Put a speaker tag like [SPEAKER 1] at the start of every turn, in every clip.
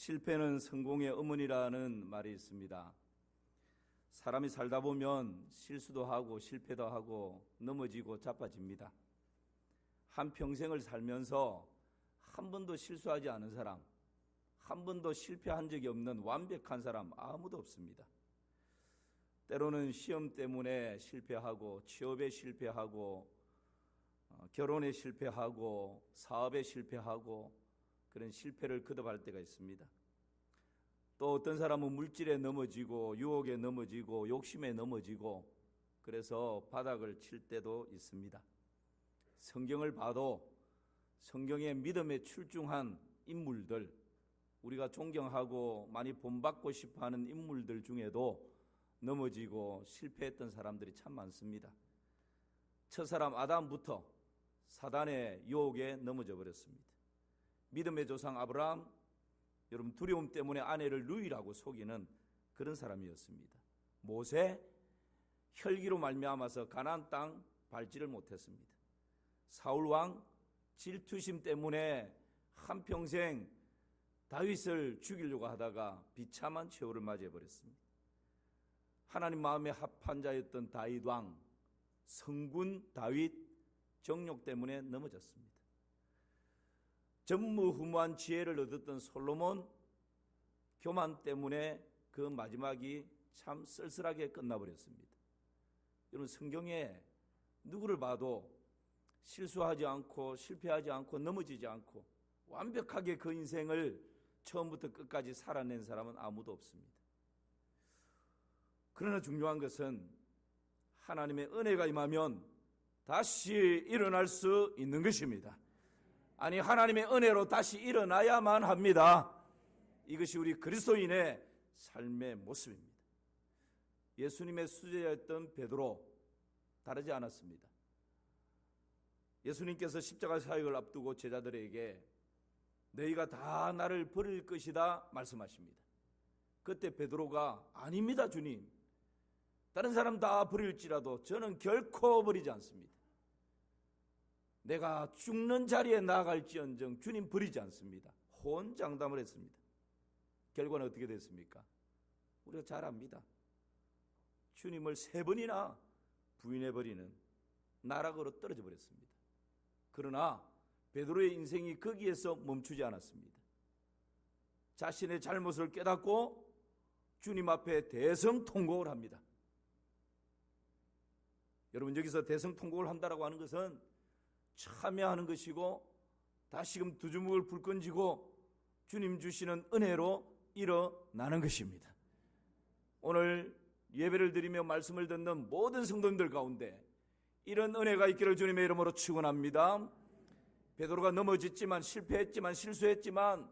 [SPEAKER 1] 실패는 성공의 어머니라는 말이 있습니다. 사람이 살다 보면 실수도 하고 실패도 하고 넘어지고 자빠집니다. 한평생을 살면서 한 번도 실수하지 않은 사람, 한 번도 실패한 적이 없는 완벽한 사람 아무도 없습니다. 때로는 시험 때문에 실패하고, 취업에 실패하고, 결혼에 실패하고, 사업에 실패하고, 그런 실패를 거듭할 때가 있습니다. 또 어떤 사람은 물질에 넘어지고, 유혹에 넘어지고, 욕심에 넘어지고, 그래서 바닥을 칠 때도 있습니다. 성경을 봐도 성경의 믿음에 출중한 인물들, 우리가 존경하고 많이 본받고 싶어하는 인물들 중에도 넘어지고 실패했던 사람들이 참 많습니다. 첫사람 아담부터 사단의 유혹에 넘어져 버렸습니다. 믿음의 조상 아브라함, 여러분 두려움 때문에 아내를 루이라고 속이는 그런 사람이었습니다. 모세, 혈기로 말미암아서 가나안 땅 밟지를 못했습니다. 사울 왕, 질투심 때문에 한평생 다윗을 죽이려고 하다가 비참한 최후를 맞이해버렸습니다. 하나님 마음에 합한 자였던 다윗 왕, 성군 다윗 정욕 때문에 넘어졌습니다. 전무후무한 지혜를 얻었던 솔로몬, 교만 때문에 그 마지막이 참 쓸쓸하게 끝나버렸습니다. 여러분 성경에 누구를 봐도 실수하지 않고 실패하지 않고 넘어지지 않고 완벽하게 그 인생을 처음부터 끝까지 살아낸 사람은 아무도 없습니다. 그러나 중요한 것은 하나님의 은혜가 임하면 다시 일어날 수 있는 것입니다. 아니, 하나님의 은혜로 다시 일어나야만 합니다. 이것이 우리 그리스도인의 삶의 모습입니다. 예수님의 수제자였던 베드로 다르지 않았습니다. 예수님께서 십자가 사역을 앞두고 제자들에게 너희가 다 나를 버릴 것이다 말씀하십니다. 그때 베드로가 아닙니다 주님, 다른 사람 다 버릴지라도 저는 결코 버리지 않습니다. 내가 죽는 자리에 나아갈지언정 주님 버리지 않습니다. 호언장담을 했습니다. 결과는 어떻게 됐습니까? 우리가 잘 압니다. 주님을 3번이나 부인해버리는 나락으로 떨어져 버렸습니다. 그러나 베드로의 인생이 거기에서 멈추지 않았습니다. 자신의 잘못을 깨닫고 주님 앞에 대성통곡을 합니다. 여러분 여기서 대성통곡을 한다라고 하는 것은 참여하는 것이고 다시금 두 주먹을 불끈 쥐고 주님 주시는 은혜로 일어나는 것입니다. 오늘 예배를 드리며 말씀을 듣는 모든 성도님들 가운데 이런 은혜가 있기를 주님의 이름으로 축원합니다. 베드로가 넘어졌지만 실패했지만 실수했지만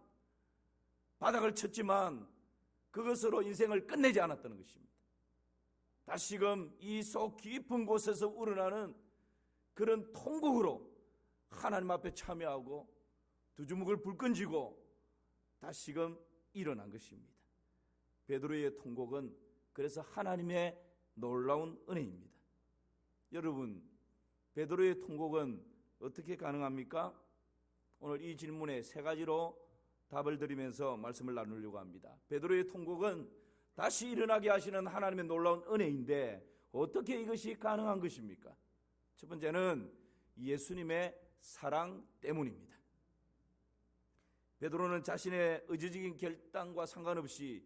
[SPEAKER 1] 바닥을 쳤지만 그것으로 인생을 끝내지 않았다는 것입니다. 다시금 이 속 깊은 곳에서 우러나는 그런 통곡으로 하나님 앞에 참여하고 두 주먹을 불끈 쥐고 다시금 일어난 것입니다. 베드로의 통곡은 그래서 하나님의 놀라운 은혜입니다. 여러분, 베드로의 통곡은 어떻게 가능합니까? 오늘 이 질문에 3가지로 답을 드리면서 말씀을 나누려고 합니다. 베드로의 통곡은 다시 일어나게 하시는 하나님의 놀라운 은혜인데 어떻게 이것이 가능한 것입니까? 첫 번째는 예수님의 사랑 때문입니다. 베드로는 자신의 의지적인 결단과 상관없이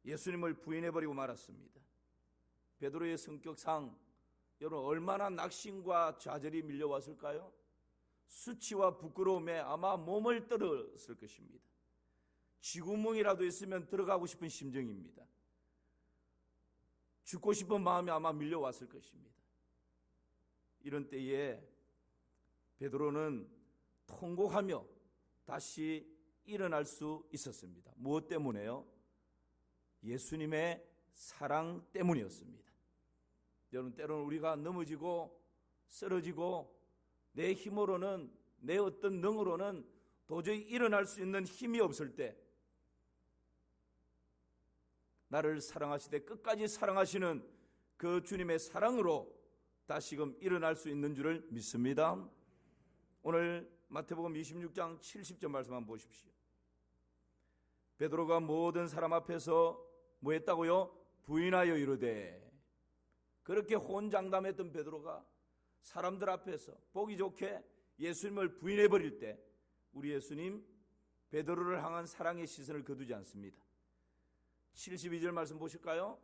[SPEAKER 1] 예수님을 부인해버리고 말았습니다. 베드로의 성격상 여러분 얼마나 낙심과 좌절이 밀려왔을까요? 수치와 부끄러움에 아마 몸을 떨었을 것입니다. 쥐구멍이라도 있으면 들어가고 싶은 심정입니다. 죽고 싶은 마음이 아마 밀려왔을 것입니다. 이런 때에 베드로는 통곡하며 다시 일어날 수 있었습니다. 무엇 때문에요? 예수님의 사랑 때문이었습니다. 여러분 때로는 우리가 넘어지고 쓰러지고 내 힘으로는 내 어떤 능으로는 도저히 일어날 수 있는 힘이 없을 때 나를 사랑하시되 끝까지 사랑하시는 그 주님의 사랑으로 다시금 일어날 수 있는 줄을 믿습니다. 오늘 마태복음 26장 70절 말씀 한번 보십시오. 베드로가 모든 사람 앞에서 뭐 했다고요? 부인하여 이르되. 그렇게 호언장담했던 베드로가 사람들 앞에서 보기 좋게 예수님을 부인해버릴 때 우리 예수님 베드로를 향한 사랑의 시선을 거두지 않습니다. 72절 말씀 보실까요?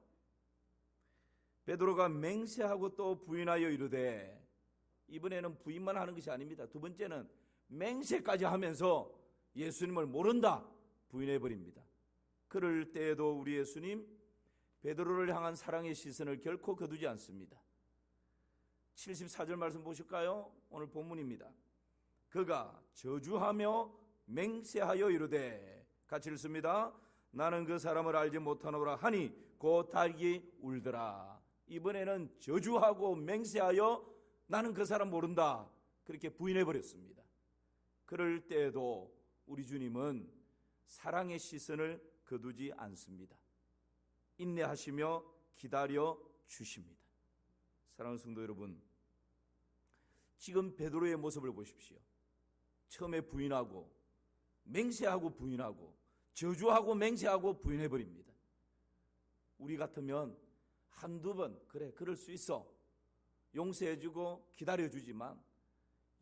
[SPEAKER 1] 베드로가 맹세하고 또 부인하여 이르되. 이번에는 부인만 하는 것이 아닙니다. 두 번째는 맹세까지 하면서 예수님을 모른다 부인해버립니다. 그럴 때에도 우리 예수님 베드로를 향한 사랑의 시선을 결코 거두지 않습니다. 74절 말씀 보실까요? 오늘 본문입니다. 그가 저주하며 맹세하여 이르되. 같이 읽습니다. 나는 그 사람을 알지 못하노라 하니 곧 달기 울더라. 이번에는 저주하고 맹세하여 나는 그 사람 모른다 그렇게 부인해버렸습니다. 그럴 때에도 우리 주님은 사랑의 시선을 거두지 않습니다. 인내하시며 기다려 주십니다. 사랑하는 성도 여러분, 지금 베드로의 모습을 보십시오. 처음에 부인하고 맹세하고 부인하고 저주하고 맹세하고 부인해버립니다. 우리 같으면 한두 번 그래 그럴 수 있어 용서해주고 기다려주지만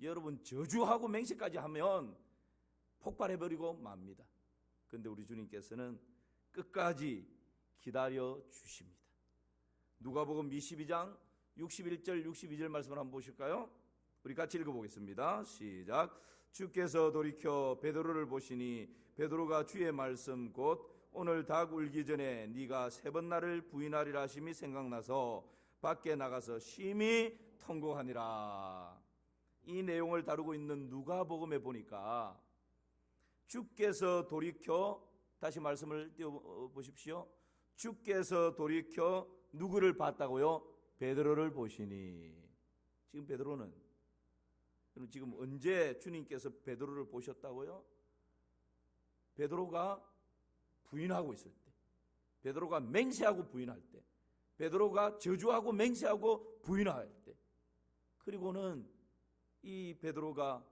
[SPEAKER 1] 여러분 저주하고 맹세까지 하면 폭발해버리고 맙니다. 그런데 우리 주님께서는 끝까지 기다려 주십니다. 누가복음 22장 61절 62절 말씀을 한번 보실까요? 우리 같이 읽어보겠습니다. 시작. 주께서 돌이켜 베드로를 보시니 베드로가 주의 말씀 곧 오늘 닭 울기 전에 네가 3번 나를 부인하리라 하심이 생각나서 밖에 나가서 심히 통곡하니라. 이 내용을 다루고 있는 누가복음에 보니까 주께서 돌이켜, 다시 말씀을 띄워보십시오. 주께서 돌이켜 누구를 봤다고요? 베드로를 보시니. 지금 베드로는 지금 언제 주님께서 베드로를 보셨다고요? 베드로가 부인하고 있을 때, 베드로가 맹세하고 부인할 때, 베드로가 저주하고 맹세하고 부인할 때, 그리고는 이 베드로가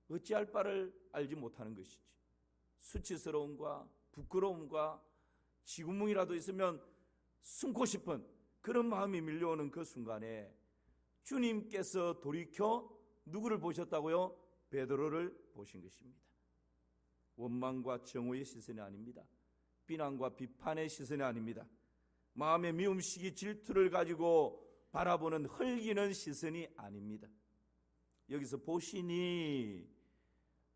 [SPEAKER 1] 어찌할 바를 알지 못하는 것이지. 수치스러움과 부끄러움과 지구멍이라도 있으면 숨고 싶은 그런 마음이 밀려오는 그 순간에 주님께서 돌이켜 누구를 보셨다고요? 베드로를 보신 것입니다. 원망과 정오의 시선이 아닙니다. 비난과 비판의 시선이 아닙니다. 마음의 미움시기 질투를 가지고 바라보는 헐기는 시선이 아닙니다. 여기서 보시니,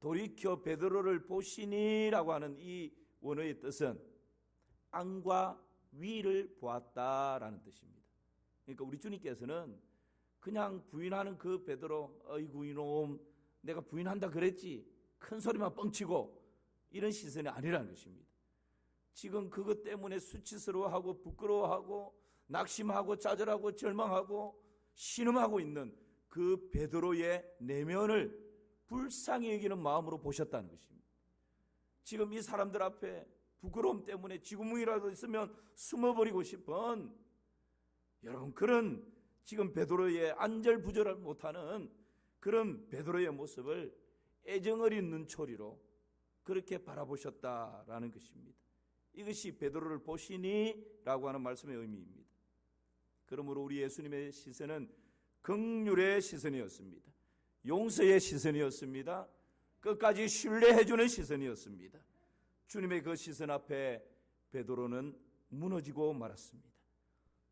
[SPEAKER 1] 돌이켜 베드로를 보시니라고 하는 이 원어의 뜻은 안과 위를 보았다라는 뜻입니다. 그러니까 우리 주님께서는 그냥 부인하는 그 베드로, 어이구 이놈 내가 부인한다 그랬지, 큰 소리만 뻥치고 이런 시선이 아니라는 것입니다. 지금 그것 때문에 수치스러워하고 부끄러워하고 낙심하고 좌절하고 절망하고 신음하고 있는 그 베드로의 내면을 불쌍히 여기는 마음으로 보셨다는 것입니다. 지금 이 사람들 앞에 부끄러움 때문에 지구멍이라도 있으면 숨어버리고 싶은 여러분, 그런 지금 베드로의 안절부절을 못하는 그런 베드로의 모습을 애정어린 눈초리로 그렇게 바라보셨다라는 것입니다. 이것이 베드로를 보시니라고 하는 말씀의 의미입니다. 그러므로 우리 예수님의 시선은 긍휼의 시선이었습니다. 용서의 시선이었습니다. 끝까지 신뢰해주는 시선이었습니다. 주님의 그 시선 앞에 베드로는 무너지고 말았습니다.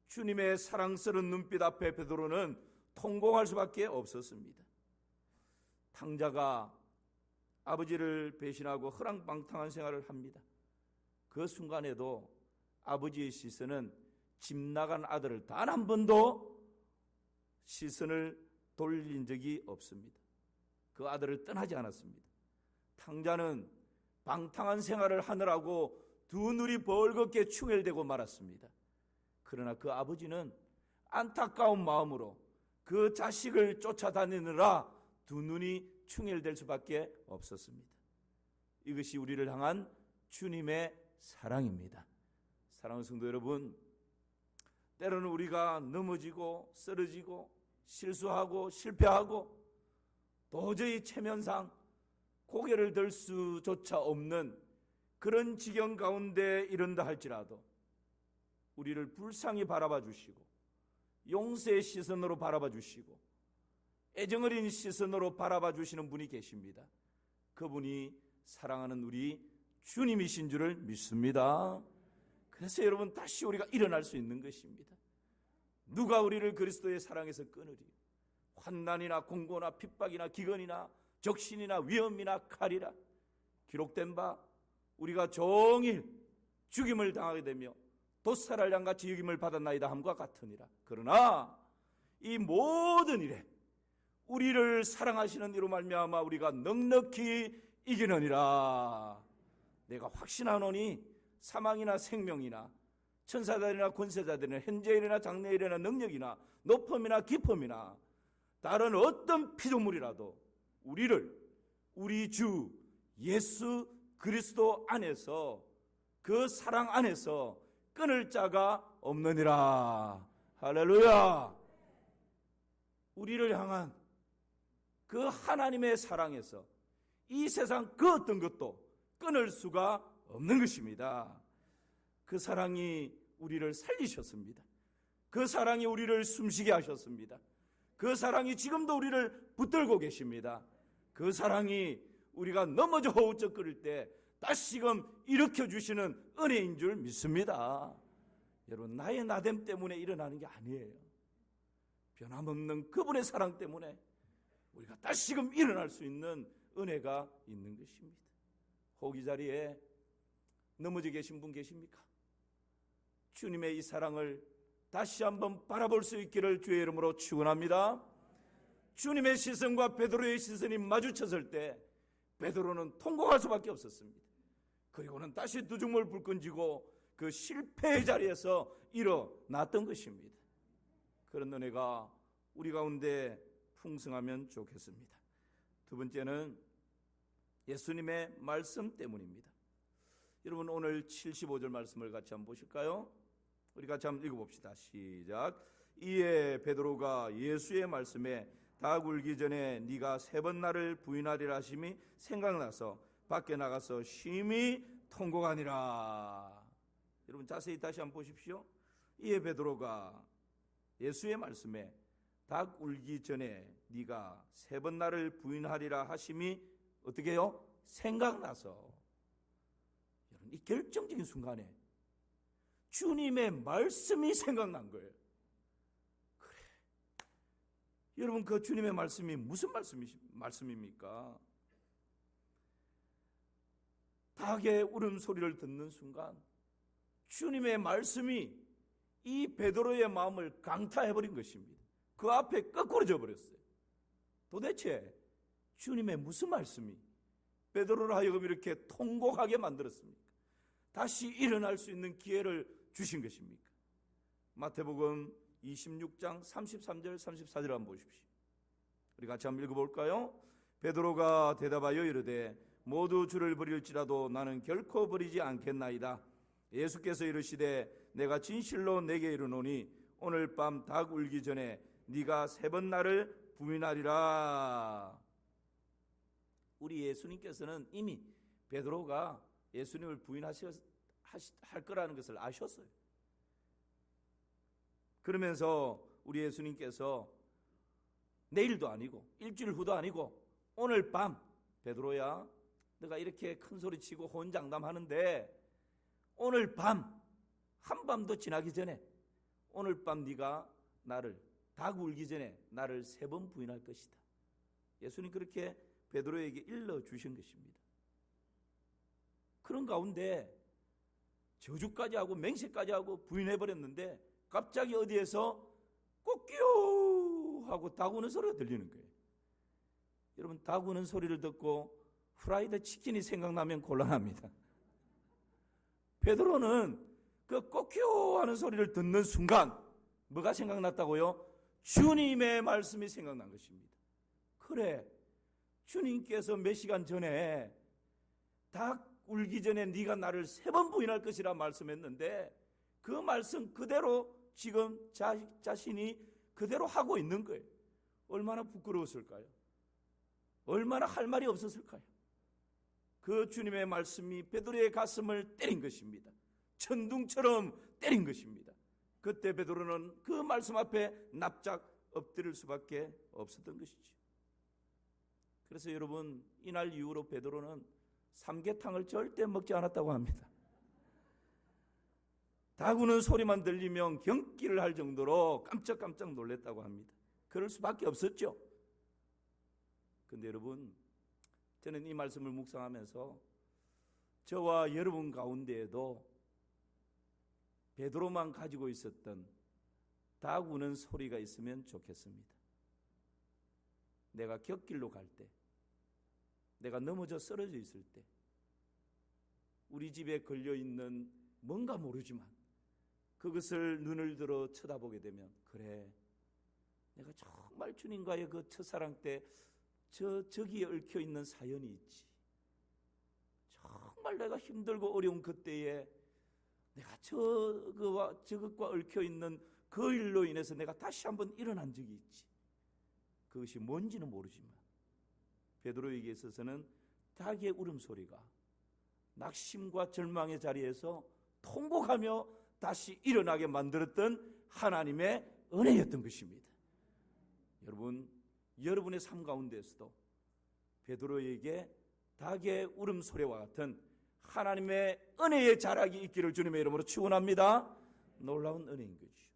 [SPEAKER 1] 주님의 사랑스러운 눈빛 앞에 베드로는 통곡할 수밖에 없었습니다. 탕자가 아버지를 배신하고 허랑방탕한 생활을 합니다. 그 순간에도 아버지의 시선은 집 나간 아들을 단 한 번도 시선을 돌린 적이 없습니다. 그 아들을 떠나지 않았습니다. 탕자는 방탕한 생활을 하느라고 두 눈이 벌겋게 충혈되고 말았습니다. 그러나 그 아버지는 안타까운 마음으로 그 자식을 쫓아다니느라 두 눈이 충혈될 수밖에 없었습니다. 이것이 우리를 향한 주님의 사랑입니다. 사랑하는 성도 여러분, 때로는 우리가 넘어지고 쓰러지고 실수하고 실패하고 도저히 체면상 고개를 들 수조차 없는 그런 지경 가운데 이른다 할지라도 우리를 불쌍히 바라봐 주시고 용서의 시선으로 바라봐 주시고 애정어린 시선으로 바라봐 주시는 분이 계십니다. 그분이 사랑하는 우리 주님이신 줄을 믿습니다. 그래서 여러분 다시 우리가 일어날 수 있는 것입니다. 누가 우리를 그리스도의 사랑에서 끊으리요? 환난이나 공고나 핍박이나 기근이나 적신이나 위험이나 칼이라. 기록된 바 우리가 종일 죽임을 당하게 되며 돛살할 양같이 여김을 받았나이다 함과 같으니라. 그러나 이 모든 일에 우리를 사랑하시는 이로 말미암아 우리가 넉넉히 이기느니라. 내가 확신하노니 사망이나 생명이나 천사들이나 권세자들이나 현재일이나 장래일이나 능력이나 높음이나 깊음이나 다른 어떤 피조물이라도 우리를 우리 주 예수 그리스도 안에서 그 사랑 안에서 끊을 자가 없느니라. 할렐루야. 우리를 향한 그 하나님의 사랑에서 이 세상 그 어떤 것도 끊을 수가 없는 것입니다. 그 사랑이 우리를 살리셨습니다. 그 사랑이 우리를 숨쉬게 하셨습니다. 그 사랑이 지금도 우리를 붙들고 계십니다. 그 사랑이 우리가 넘어져 허우적거릴 때 다시금 일으켜 주시는 은혜인 줄 믿습니다. 여러분, 나의 나됨 때문에 일어나는 게 아니에요. 변함없는 그분의 사랑 때문에 우리가 다시금 일어날 수 있는 은혜가 있는 것입니다. 호기 자리에 넘어져 계신 분 계십니까? 주님의 이 사랑을 다시 한번 바라볼 수 있기를 주의 이름으로 축원합니다. 주님의 시선과 베드로의 시선이 마주쳤을 때 베드로는 통곡할 수밖에 없었습니다. 그리고는 다시 두 주먹을 불끈 쥐고 그 실패의 자리에서 일어났던 것입니다. 그런 은혜가 우리 가운데 풍성하면 좋겠습니다. 두 번째는 예수님의 말씀 때문입니다. 여러분, 오늘 75절 말씀을 같이 한번 보실까요? 우리 같이 한번 읽어봅시다. 시작. 이에 베드로가 예수의 말씀에 닭 울기 전에 네가 3번 나를 부인하리라 하심이 생각나서 밖에 나가서 심히 통곡하니라. 여러분, 자세히 다시 한번 보십시오. 이에 베드로가 예수의 말씀에 닭 울기 전에 네가 3번 나를 부인하리라 하심이 어떻게 해요? 생각나서. 여러분, 이 결정적인 순간에 주님의 말씀이 생각난 거예요. 그래. 여러분, 그 주님의 말씀이 무슨 말씀입니까? 닭의 울음소리를 듣는 순간 주님의 말씀이 이 베드로의 마음을 강타해버린 것입니다. 그 앞에 거꾸로 져버렸어요. 도대체 주님의 무슨 말씀이 베드로를 하여금 이렇게 통곡하게 만들었습니까? 다시 일어날 수 있는 기회를 주신 것입니까? 마태복음 26장 33절 34절 한번 보십시오. 우리 같이 한번 읽어볼까요? 베드로가 대답하여 이르되 모두 주를 버릴지라도 나는 결코 버리지 않겠나이다. 예수께서 이르시되 내가 진실로 내게 이르노니 오늘 밤 닭 울기 전에 네가 3번 나를 부인하리라. 우리 예수님께서는 이미 베드로가 예수님을 부인할 거라는 것을 아셨어요. 그러면서 우리 예수님께서 내일도 아니고 일주일 후도 아니고 오늘 밤 베드로야 너가 이렇게 큰 소리치고 호언장담하는데 오늘 밤 한밤도 지나기 전에 오늘 밤 네가 나를 닭 울기 전에 나를 3번 부인할 것이다. 예수님 그렇게 베드로에게 일러주신 것입니다. 그런 가운데 저주까지 하고 맹세까지 하고 부인해버렸는데 갑자기 어디에서 꼬끼요 하고 닭 우는 소리가 들리는 거예요. 여러분, 닭 우는 소리를 듣고 프라이드 치킨이 생각나면 곤란합니다. 베드로는 그 꼬끼요 하는 소리를 듣는 순간 뭐가 생각났다고요? 주님의 말씀이 생각난 것입니다. 그래, 주님께서 몇 시간 전에 닭 울기 전에 네가 나를 3번 부인할 것이라 말씀했는데 그 말씀 그대로 지금 자신이 그대로 하고 있는 거예요. 얼마나 부끄러웠을까요? 얼마나 할 말이 없었을까요? 그 주님의 말씀이 베드로의 가슴을 때린 것입니다. 천둥처럼 때린 것입니다. 그때 베드로는 그 말씀 앞에 납작 엎드릴 수밖에 없었던 것이죠. 그래서 여러분, 이날 이후로 베드로는 삼계탕을 절대 먹지 않았다고 합니다. 닭 우는 소리만 들리면 경기를 할 정도로 깜짝깜짝 놀랐다고 합니다. 그럴 수밖에 없었죠. 그런데 여러분, 저는 이 말씀을 묵상하면서 저와 여러분 가운데에도 베드로만 가지고 있었던 닭 우는 소리가 있으면 좋겠습니다. 내가 곁길로 갈 때, 내가 넘어져 쓰러져 있을 때, 우리 집에 걸려있는 뭔가 모르지만 그것을 눈을 들어 쳐다보게 되면, 그래, 내가 정말 주님과의 그 첫사랑 때 저기에 얽혀있는 사연이 있지. 정말 내가 힘들고 어려운 그때에 내가 저것과 얽혀있는 그 일로 인해서 내가 다시 한번 일어난 적이 있지. 그것이 뭔지는 모르지만 베드로에게 있어서는 닭의 울음소리가 낙심과 절망의 자리에서 통곡하며 다시 일어나게 만들었던 하나님의 은혜였던 것입니다. 여러분, 여러분의 삶 가운데에서도 베드로에게 닭의 울음소리와 같은 하나님의 은혜의 자락이 있기를 주님의 이름으로 축원합니다. 놀라운 은혜인 거죠.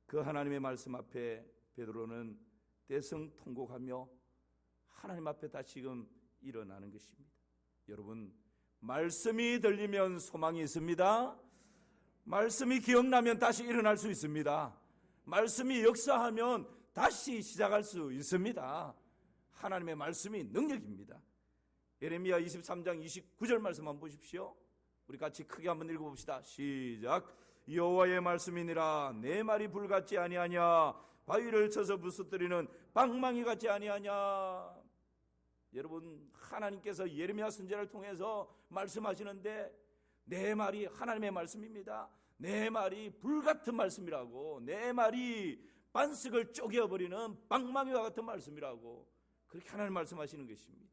[SPEAKER 1] 그 하나님의 말씀 앞에 베드로는 대성통곡하며 하나님 앞에 다시금 일어나는 것입니다. 여러분, 말씀이 들리면 소망이 있습니다. 말씀이 기억나면 다시 일어날 수 있습니다. 말씀이 역사하면 다시 시작할 수 있습니다. 하나님의 말씀이 능력입니다. 예레미야 23장 29절 말씀 한번 보십시오. 우리 같이 크게 한번 읽어봅시다. 시작. 여호와의 말씀이니라. 내 말이 불같지 아니하냐. 바위를 쳐서 부수뜨리는 방망이 같지 아니하냐. 여러분, 하나님께서 예레미야 선지자를 통해서 말씀하시는데 내 말이 하나님의 말씀입니다. 내 말이 불같은 말씀이라고, 내 말이 반석을 쪼개어버리는 방망이와 같은 말씀이라고, 그렇게 하나님 말씀하시는 것입니다.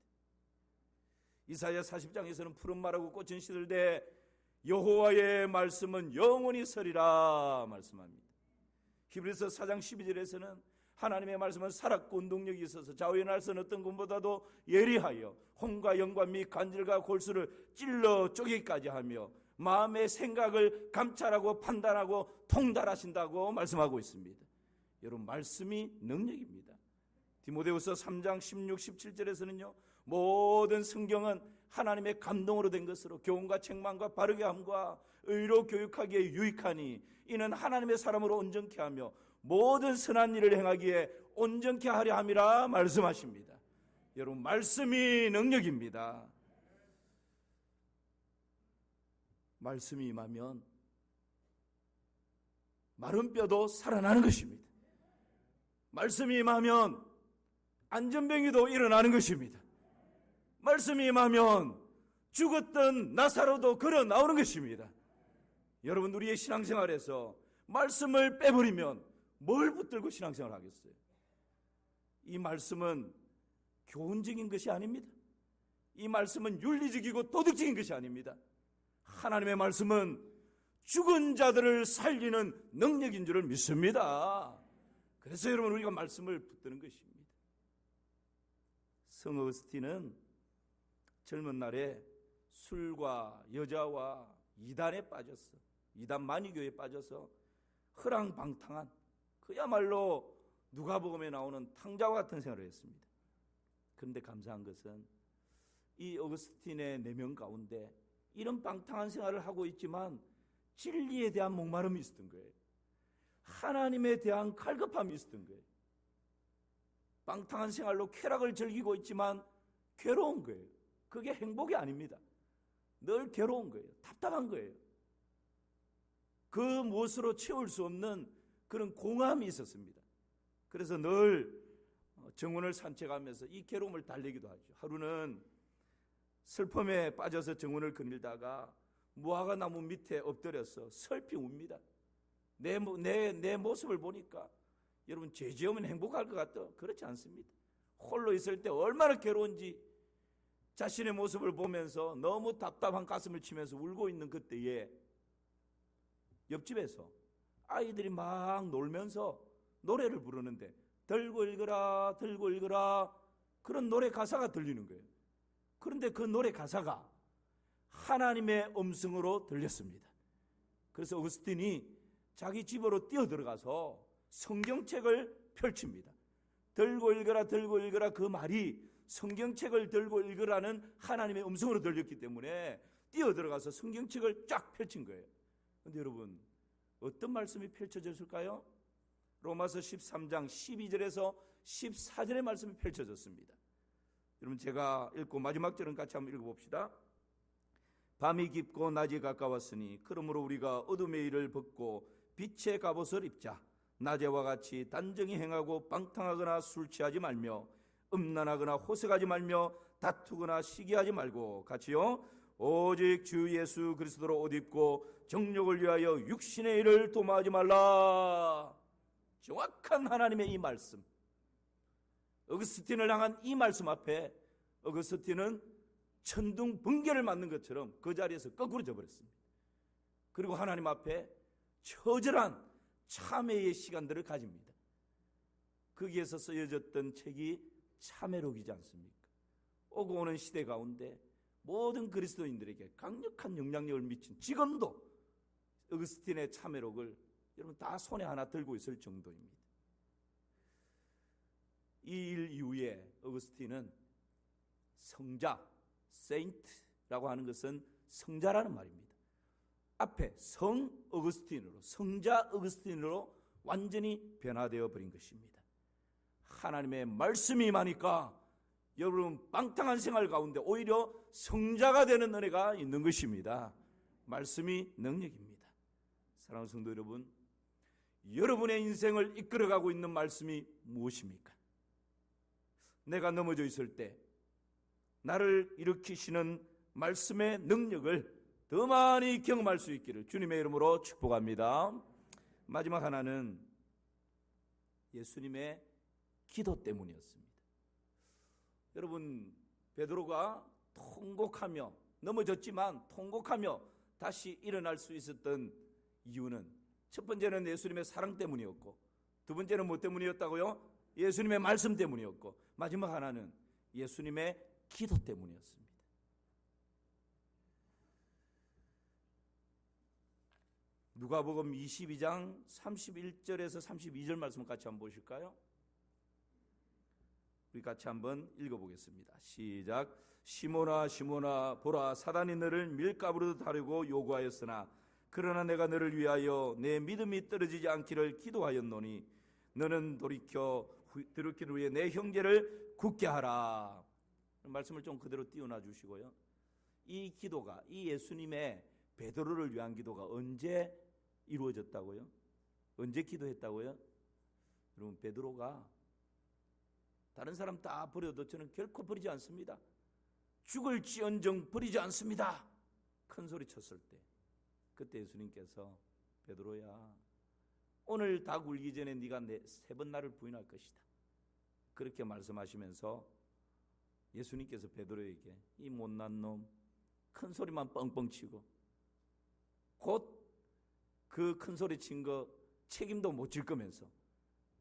[SPEAKER 1] 이사야 40장에서는 푸른 말하고 꽃은 시들되 여호와의 말씀은 영원히 서리라 말씀합니다. 히브리서 4장 12절에서는 하나님의 말씀은 살았고 운동력이 있어서 좌우의 날선 어떤 것보다도 예리하여 혼과 영과 및 관절과 골수를 찔러 쪼개기까지 하며 마음의 생각을 감찰하고 판단하고 통달하신다고 말씀하고 있습니다. 여러분, 말씀이 능력입니다. 디모데후서 3장 16, 17절에서는요, 모든 성경은 하나님의 감동으로 된 것으로 교훈과 책망과 바르게 함과 의로 교육하기에 유익하니 이는 하나님의 사람으로 온전케 하며 모든 선한 일을 행하기에 온전케 하려 함이라 말씀하십니다. 여러분, 말씀이 능력입니다. 말씀이 임하면 마른 뼈도 살아나는 것입니다. 말씀이 임하면 안전병이도 일어나는 것입니다. 말씀이 임하면 죽었던 나사로도 걸어 나오는 것입니다. 여러분, 우리의 신앙생활에서 말씀을 빼버리면 뭘 붙들고 신앙생활을 하겠어요? 이 말씀은 교훈적인 것이 아닙니다. 이 말씀은 윤리적이고 도덕적인 것이 아닙니다. 하나님의 말씀은 죽은 자들을 살리는 능력인 줄을 믿습니다. 그래서 여러분, 우리가 말씀을 붙드는 것입니다. 성 어거스틴은 젊은 날에 술과 여자와 이단에 빠졌어. 이단 만이교에 빠져서 허랑방탕한, 그야말로 누가복음에 나오는 탕자와 같은 생활을 했습니다. 그런데 감사한 것은 이 어거스틴의 내면 가운데 이런 방탕한 생활을 하고 있지만 진리에 대한 목마름이 있었던 거예요. 하나님에 대한 갈급함이 있었던 거예요. 방탕한 생활로 쾌락을 즐기고 있지만 괴로운 거예요. 그게 행복이 아닙니다. 늘 괴로운 거예요. 답답한 거예요. 그 무엇으로 채울 수 없는 그런 공함이 있었습니다. 그래서 늘 정원을 산책하면서 이 괴로움을 달래기도 하죠. 하루는 슬픔에 빠져서 정원을 거닐다가 무화과 나무 밑에 엎드려서 슬피 웁니다. 내 모습을 보니까 여러분, 죄 지으면 행복할 것 같죠? 그렇지 않습니다. 홀로 있을 때 얼마나 괴로운지 자신의 모습을 보면서 너무 답답한 가슴을 치면서 울고 있는 그때에 옆집에서 아이들이 막 놀면서 노래를 부르는데 들고 읽으라 들고 읽으라 그런 노래 가사가 들리는 거예요. 그런데 그 노래 가사가 하나님의 음성으로 들렸습니다. 그래서 어거스틴이 자기 집으로 뛰어들어가서 성경책을 펼칩니다. 들고 읽으라 그 말이 성경책을 들고 읽으라는 하나님의 음성으로 들렸기 때문에 뛰어들어가서 성경책을 쫙 펼친 거예요. 그런데 여러분 어떤 말씀이 펼쳐졌을까요? 로마서 13장 12절에서 14절의 말씀이 펼쳐졌습니다. 여러분 제가 읽고 마지막 절은 같이 한번 읽어봅시다. 밤이 깊고 낮이 가까웠으니 그러므로 우리가 어둠의 일을 벗고 빛의 갑옷을 입자. 낮에와 같이 단정히 행하고 방탕하거나 술 취하지 말며 음란하거나 호색하지 말며 다투거나 시기하지 말고 같이요 오직 주 예수 그리스도로 옷 입고 정욕을 위하여 육신의 일을 도모하지 말라. 정확한 하나님의 이 말씀, 어거스틴을 향한 이 말씀 앞에 어거스틴은 천둥 번개를 맞는 것처럼 그 자리에서 거꾸로 져버렸습니다. 그리고 하나님 앞에 처절한 참회의 시간들을 가집니다. 거기에서 쓰여졌던 책이 참회록이지 않습니까? 오고 오는 시대 가운데 모든 그리스도인들에게 강력한 영향력을 미친, 지금도 어거스틴의 참회록을 여러분 다 손에 하나 들고 있을 정도입니다. 이 일 이후에 어거스틴은 성자, 세인트라고 하는 것은 성자라는 말입니다. 앞에 성 어거스틴으로, 성자 어거스틴으로 완전히 변화되어 버린 것입니다. 하나님의 말씀이 임하니까 여러분 방탕한 생활 가운데 오히려 성자가 되는 은혜가 있는 것입니다. 말씀이 능력입니다. 사랑하는 성도 여러분, 여러분의 인생을 이끌어가고 있는 말씀이 무엇입니까? 내가 넘어져 있을 때 나를 일으키시는 말씀의 능력을 더 많이 경험할 수 있기를 주님의 이름으로 축복합니다. 마지막 하나는 예수님의 기도 때문이었습니다. 여러분 베드로가 통곡하며 넘어졌지만 통곡하며 다시 일어날 수 있었던 이유는 첫 번째는 예수님의 사랑 때문이었고 두 번째는 뭐 때문이었다고요? 예수님의 말씀 때문이었고 마지막 하나는 예수님의 기도 때문이었습니다. 누가복음 22장 31절에서 32절 말씀 같이 한번 보실까요? 우리 같이 한번 읽어보겠습니다. 시작. 시몬아 시몬아 보라 사단이 너를 밀가루로 다루고 요구하였으나 그러나 내가 너를 위하여 내 믿음이 떨어지지 않기를 기도하였노니 너는 돌이킨 후에 내 형제를 굳게 하라. 말씀을 좀 그대로 띄워놔 주시고요. 이 기도가, 이 예수님의 베드로를 위한 기도가 언제 이루어졌다고요? 언제 기도했다고요? 여러분 베드로가 다른 사람 다 버려도 저는 결코 버리지 않습니다. 죽을지언정 버리지 않습니다. 큰 소리 쳤을 때 그때 예수님께서 베드로야 오늘 닭 울기 전에 네가 세 번 나를 부인할 것이다. 그렇게 말씀하시면서 예수님께서 베드로에게 이 못난 놈 큰 소리만 뻥뻥 치고 곧 그 큰 소리 친 거 책임도 못 질 거면서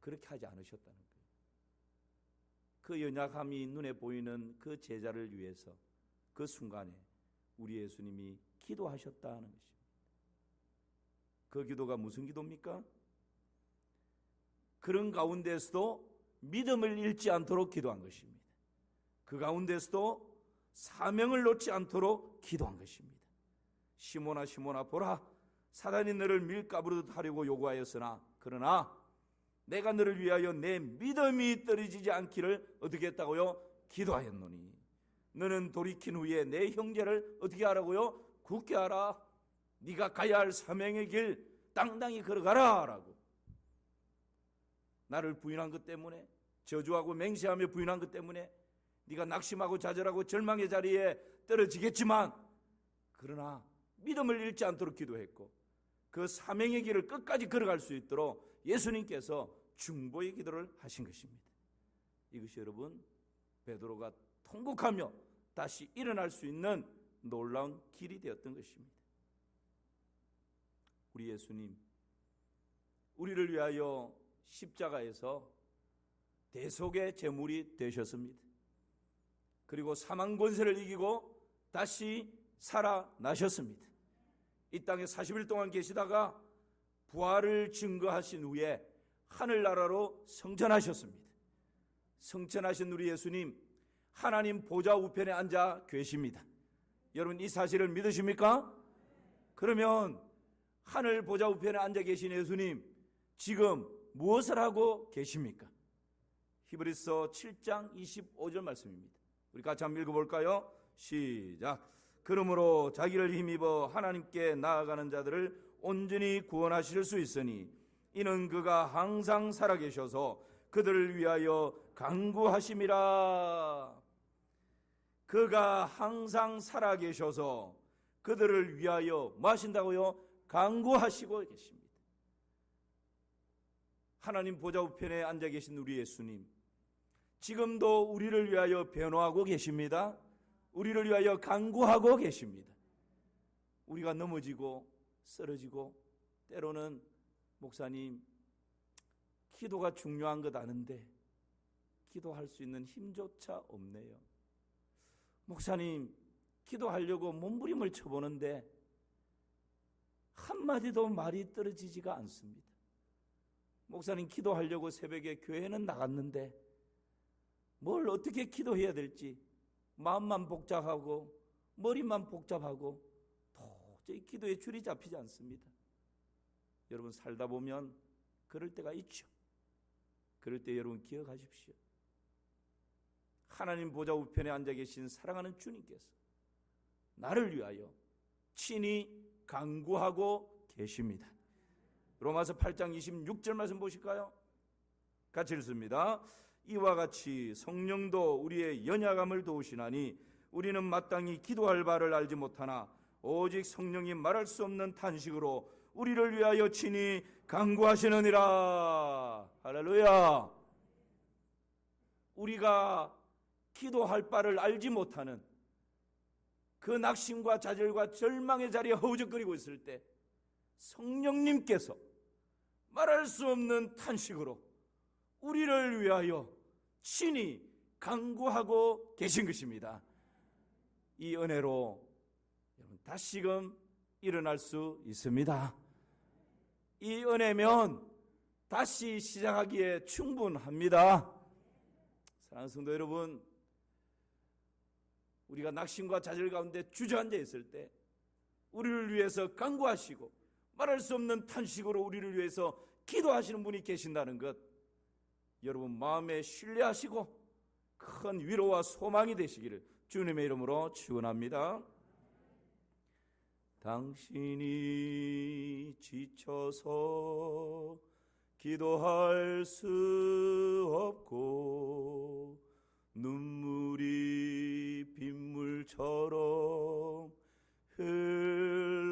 [SPEAKER 1] 그렇게 하지 않으셨다는 거예요. 그 연약함이 눈에 보이는 그 제자를 위해서 그 순간에 우리 예수님이 기도하셨다는 것입니다. 그 기도가 무슨 기도입니까? 그런 가운데서도 믿음을 잃지 않도록 기도한 것입니다. 그 가운데서도 사명을 놓지 않도록 기도한 것입니다. 시몬아 시몬아 보라 사단이 너를 밀가루로 하려고 요구하였으나 그러나 내가 너를 위하여 내 믿음이 떨어지지 않기를 어떻게 했다고요? 기도하였노니 너는 돌이킨 후에 내 형제를 어떻게 하라고요? 굳게 하라. 네가 가야 할 사명의 길 당당히 걸어가라 라고. 나를 부인한 것 때문에 저주하고 맹세하며 부인한 것 때문에 네가 낙심하고 좌절하고 절망의 자리에 떨어지겠지만 그러나 믿음을 잃지 않도록 기도했고 그 사명의 길을 끝까지 걸어갈 수 있도록 예수님께서 중보의 기도를 하신 것입니다. 이것이 여러분 베드로가 통곡하며 다시 일어날 수 있는 놀라운 길이 되었던 것입니다. 우리 예수님, 우리를 위하여 십자가에서 대속의 제물이 되셨습니다. 그리고 사망 권세를 이기고 다시 살아나셨습니다. 이 땅에 40일 동안 계시다가 부활을 증거하신 후에 하늘나라로 승천하셨습니다. 승천하신 우리 예수님, 하나님 보좌 우편에 앉아 계십니다. 여러분, 이 사실을 믿으십니까? 그러면 하늘 보좌 우편에 앉아 계신 예수님, 지금 무엇을 하고 계십니까? 히브리서 7장 25절 말씀입니다. 우리 같이 한번 읽어볼까요? 시작. 그러므로 자기를 힘입어 하나님께 나아가는 자들을 온전히 구원하실 수 있으니 이는 그가 항상 살아계셔서 그들을 위하여 간구하심이라. 그가 항상 살아계셔서 그들을 위하여 뭐 하신다고요? 간구하시고 계십니다. 하나님 보좌 우편에 앉아 계신 우리 예수님, 지금도 우리를 위하여 변호하고 계십니다. 우리를 위하여 간구하고 계십니다. 우리가 넘어지고 쓰러지고 때로는 목사님, 기도가 중요한 것 아는데 기도할 수 있는 힘조차 없네요. 목사님, 기도하려고 몸부림을 쳐보는데 한마디도 말이 떨어지지가 않습니다. 목사님, 기도하려고 새벽에 교회는 나갔는데 뭘 어떻게 기도해야 될지 마음만 복잡하고 머리만 복잡하고 도저히 기도에 줄이 잡히지 않습니다. 여러분, 살다 보면 그럴 때가 있죠. 그럴 때 여러분 기억하십시오. 하나님 보좌 우편에 앉아 계신 사랑하는 주님께서 나를 위하여 친히 간구하고 계십니다. 로마서 8장 26절 말씀 보실까요? 같이 읽습니다. 이와 같이 성령도 우리의 연약함을 도우시나니 우리는 마땅히 기도할 바를 알지 못하나 오직 성령이 말할 수 없는 탄식으로 우리를 위하여 친히 간구하시느니라. 할렐루야. 우리가 기도할 바를 알지 못하는 그 낙심과 좌절과 절망의 자리에 허우적거리고 있을 때 성령님께서 말할 수 없는 탄식으로 우리를 위하여 친히 간구하고 계신 것입니다. 이 은혜로 여러분 다시금 일어날 수 있습니다. 이 은혜면 다시 시작하기에 충분합니다. 사랑하는 성도 여러분, 우리가 낙심과 좌절 가운데 주저앉아 있을 때 우리를 위해서 간구하시고 말할 수 없는 탄식으로 우리를 위해서 기도하시는 분이 계신다는 것, 여러분 마음에 신뢰하시고 큰 위로와 소망이 되시기를 주님의 이름으로 축원합니다. 당신이 지쳐서 기도할 수 없고 눈물이 빗물처럼 흘러내릴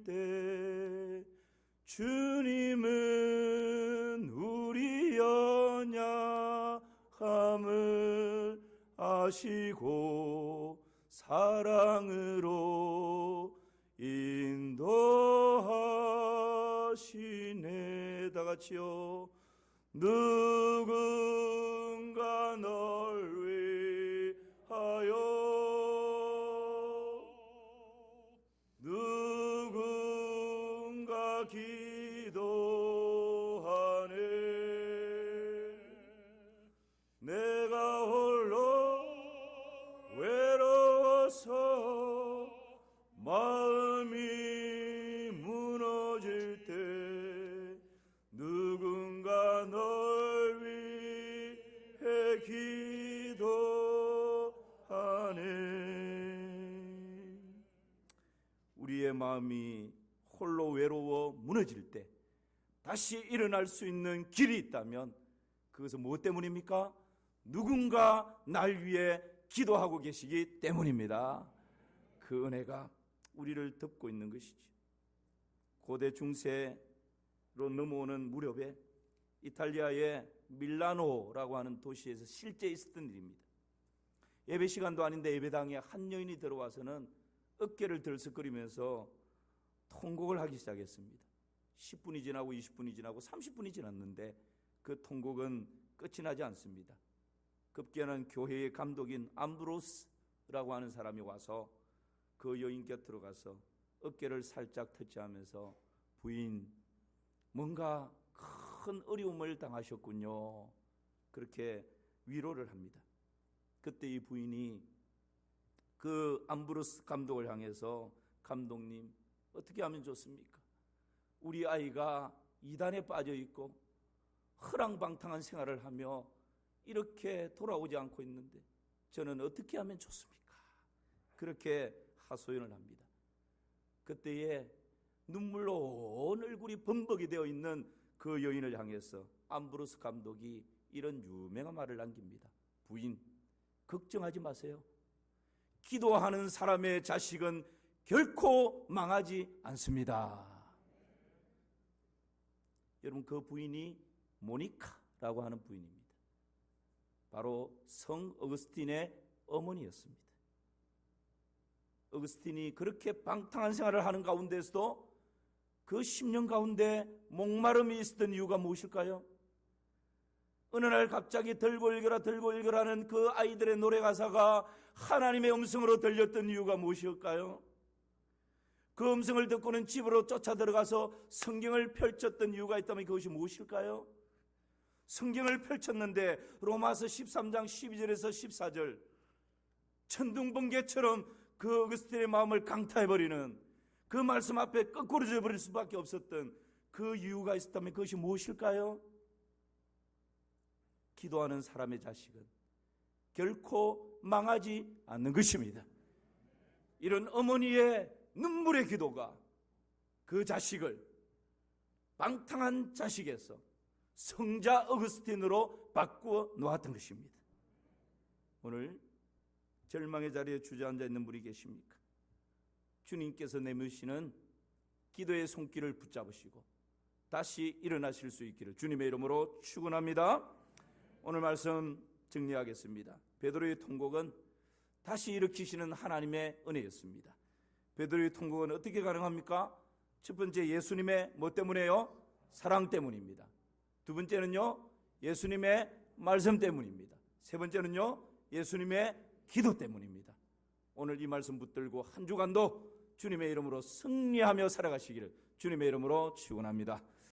[SPEAKER 1] 때 주님은 우리 연약함을 아시고 사랑으로 인도하시네. 다 같이요. 누군가 널 위하여 누군가 기도하네. 내가 홀로 외로워서 마음이 무너질 때 누군가 널 위해 기도하네. 우리의 마음이 홀로 외로워 무너질 때 다시 일어날 수 있는 길이 있다면 그것은 무엇 때문입니까? 누군가 날 위해 기도하고 계시기 때문입니다. 그 은혜가 우리를 덮고 있는 것이죠. 고대 중세로 넘어오는 무렵에 이탈리아의 밀라노라고 하는 도시에서 실제 있었던 일입니다. 예배 시간도 아닌데 예배당에 한 여인이 들어와서는 어깨를 들썩거리면서 통곡을 하기 시작했습니다. 10분이 지나고 20분이 지나고 30분이 지났는데 그 통곡은 끝이 나지 않습니다. 급기야는 교회의 감독인 암브로스라고 하는 사람이 와서 그 여인 곁으로 가서 어깨를 살짝 터치하면서 부인, 뭔가 큰 어려움을 당하셨군요. 그렇게 위로를 합니다. 그때 이 부인이 그 암브로스 감독을 향해서, 감독님, 어떻게 하면 좋습니까? 우리 아이가 이단에 빠져 있고 허랑방탕한 생활을 하며 이렇게 돌아오지 않고 있는데 저는 어떻게 하면 좋습니까? 그렇게 하소연을 합니다. 그때에 눈물로 온 얼굴이 범벅이 되어 있는 그 여인을 향해서 암브로스 감독이 이런 유명한 말을 남깁니다. 부인, 걱정하지 마세요. 기도하는 사람의 자식은 결코 망하지 않습니다. 여러분, 그 부인이 모니카라고 하는 부인입니다. 바로 성 어거스틴의 어머니였습니다. 어거스틴이 그렇게 방탕한 생활을 하는 가운데서도 그 10년 가운데 목마름이 있었던 이유가 무엇일까요? 어느 날 갑자기 들고 읽어라 하는 그 아이들의 노래 가사가 하나님의 음성으로 들렸던 이유가 무엇일까요? 그 음성을 듣고는 집으로 쫓아 들어가서 성경을 펼쳤던 이유가 있다면 그것이 무엇일까요? 성경을 펼쳤는데 로마서 13장 12절에서 14절 천둥번개처럼 그 어거스틴의 마음을 강타해버리는 그 말씀 앞에 거꾸로 져버릴 수밖에 없었던 그 이유가 있었다면 그것이 무엇일까요? 기도하는 사람의 자식은 결코 망하지 않는 것입니다. 이런 어머니의 눈물의 기도가 그 자식을 방탕한 자식에서 성자 어거스틴으로 바꾸어 놓았던 것입니다. 오늘 절망의 자리에 주저앉아 있는 분이 계십니까? 주님께서 내미시는 기도의 손길을 붙잡으시고 다시 일어나실 수 있기를 주님의 이름으로 축원합니다. 오늘 말씀 정리하겠습니다. 베드로의 통곡은 다시 일으키시는 하나님의 은혜였습니다. 베드로의 통곡은 어떻게 가능합니까? 첫 번째, 예수님의 뭐 때문에요? 사랑 때문입니다. 두 번째는요, 예수님의 말씀 때문입니다. 세 번째는요, 예수님의 기도 때문입니다. 오늘 이 말씀 붙들고 한 주간도 주님의 이름으로 승리하며 살아가시기를 주님의 이름으로 축원합니다.